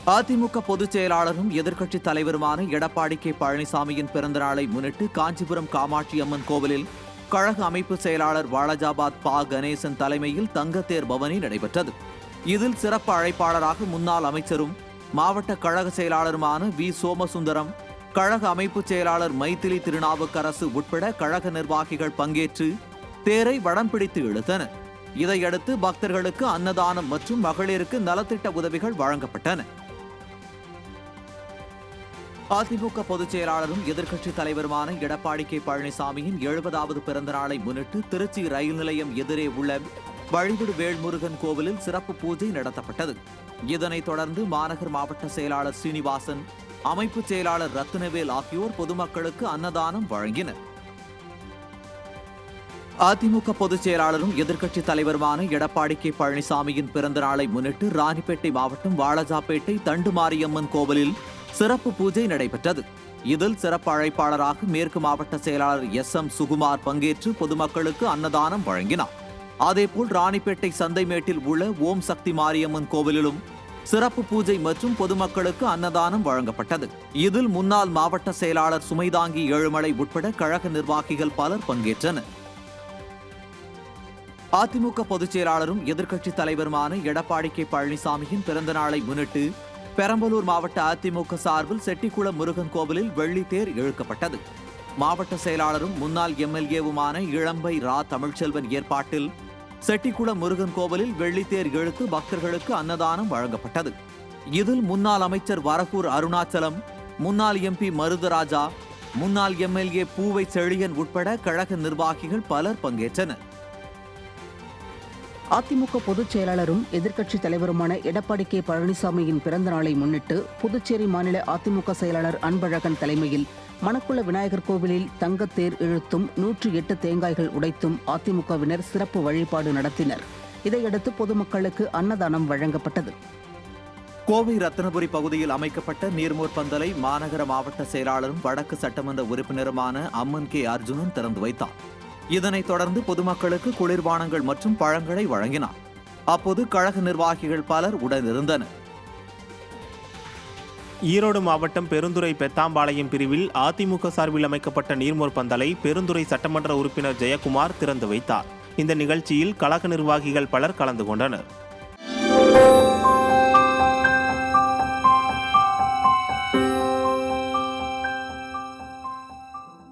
அதிமுக பொதுச் செயலாளரும் எதிர்க்கட்சித் தலைவருமான எடப்பாடி கே பழனிசாமியின் பிறந்தநாளை முன்னிட்டு காஞ்சிபுரம் காமாட்சி அம்மன் கோவிலில் கழக அமைப்பு செயலாளர் வாலாஜாபாத் பா கணேசன் தலைமையில் தங்கத்தேர் பவனி நடைபெற்றது. இதில் சிறப்பு அழைப்பாளராக முன்னாள் அமைச்சரும் மாவட்ட கழக செயலாளருமான வி சோமசுந்தரம், கழக அமைப்பு செயலாளர் மைத்திலி திருநாவுக்கரசு உட்பட கழக நிர்வாகிகள் பங்கேற்று தேரை வடம் பிடித்து இழுத்தனர். இதையடுத்து பக்தர்களுக்கு அன்னதானம் மற்றும் மகளிருக்கு நலத்திட்ட உதவிகள் வழங்கப்பட்டன. அதிமுக பொதுச் செயலாளரும் எதிர்க்கட்சித் தலைவருமான எடப்பாடி கே பழனிசாமியின் 70வது பிறந்த நாளை முன்னிட்டு திருச்சி ரயில் நிலையம் எதிரே உள்ள வழிவிடு வேல்முருகன் கோவிலில் சிறப்பு பூஜை நடத்தப்பட்டது. இதனைத் தொடர்ந்து மாநகர் மாவட்ட செயலாளர் சீனிவாசன், அமைப்பு செயலாளர் ரத்தினவேல் ஆகியோர் பொதுமக்களுக்கு அன்னதானம் வழங்கினர். அதிமுக பொதுச் செயலாளரும் எதிர்க்கட்சித் தலைவருமான எடப்பாடி கே பழனிசாமியின் பிறந்த நாளை முன்னிட்டு ராணிப்பேட்டை மாவட்டம் வாலாஜாபேட்டை தண்டுமாரியம்மன் கோவிலில் சிறப்பு பூஜை நடைபெற்றது. இதில் சிறப்பு அழைப்பாளராக மேற்கு மாவட்ட செயலாளர் எஸ்.எம். சுகுமார் பங்கேற்று பொதுமக்களுக்கு அன்னதானம் வழங்கினார். அதேபோல் ராணிப்பேட்டை சந்தைமேட்டில் உள்ள ஓம் சக்தி மாரியம்மன் கோவிலிலும் சிறப்பு பூஜை மற்றும் பொதுமக்களுக்கு அன்னதானம் வழங்கப்பட்டது. இதில் முன்னாள் மாவட்ட செயலாளர் சுமைதாங்கி ஏழுமலை உட்பட கழக நிர்வாகிகள் பலர் பங்கேற்றனர். அதிமுக பொதுச் செயலாளரும் எதிர்க்கட்சித் தலைவருமான எடப்பாடி கே பழனிசாமியின் பிறந்த நாளை முன்னிட்டு பெரம்பலூர் மாவட்ட அதிமுக சார்பில் செட்டிக்குளம் முருகன் கோவிலில் வெள்ளித்தேர் இழுக்கப்பட்டது. மாவட்ட செயலாளரும் முன்னாள் எம்எல்ஏவுமான இளம்பை ரா தமிழ்ச்செல்வன் ஏற்பாட்டில் செட்டிக்குளம் முருகன் கோவிலில் வெள்ளித்தேர் இழுத்து பக்தர்களுக்கு அன்னதானம் வழங்கப்பட்டது. இதில் முன்னாள் அமைச்சர் வரகூர் அருணாச்சலம், முன்னாள் எம்பி மருதராஜா, முன்னாள் எம்எல்ஏ பூவை செழியன் உட்பட கழக நிர்வாகிகள் பலர் பங்கேற்றனர். அதிமுக பொதுச் செயலாளரும் எதிர்க்கட்சித் தலைவருமான எடப்பாடி கே பழனிசாமியின் பிறந்த நாளை முன்னிட்டு புதுச்சேரி மாநில அதிமுக செயலாளர் அன்பழகன் தலைமையில் மணக்குள விநாயகர் கோவிலில் தங்கத்தேர் இழுத்தும் 108 தேங்காய்கள் உடைத்தும் அதிமுகவினர் சிறப்பு வழிபாடு நடத்தினர். இதையடுத்து பொதுமக்களுக்கு அன்னதானம் வழங்கப்பட்டது. கோவை ரத்தினபுரி பகுதியில் அமைக்கப்பட்ட நீர்மோர் பந்தலை மாநகர மாவட்ட செயலாளரும் வடக்கு சட்டமன்ற உறுப்பினருமான அம்மன் கே அர்ஜுனன் திறந்து வைத்தார். இதனைத் தொடர்ந்து பொதுமக்களுக்கு குளிர்பானங்கள் மற்றும் பழங்களை வழங்கினார். அப்போது கழக நிர்வாகிகள் பலர் உடனிருந்தனர். ஈரோடு மாவட்டம் பெருந்துறை பெத்தாம்பாளையம் பிரிவில் அதிமுக சார்பில் அமைக்கப்பட்ட நீர்மோர் பந்தலை பெருந்துறை சட்டமன்ற உறுப்பினர் ஜெயக்குமார் திறந்து வைத்தார். இந்த நிகழ்ச்சியில் கழக நிர்வாகிகள் பலர் கலந்து கொண்டனர்.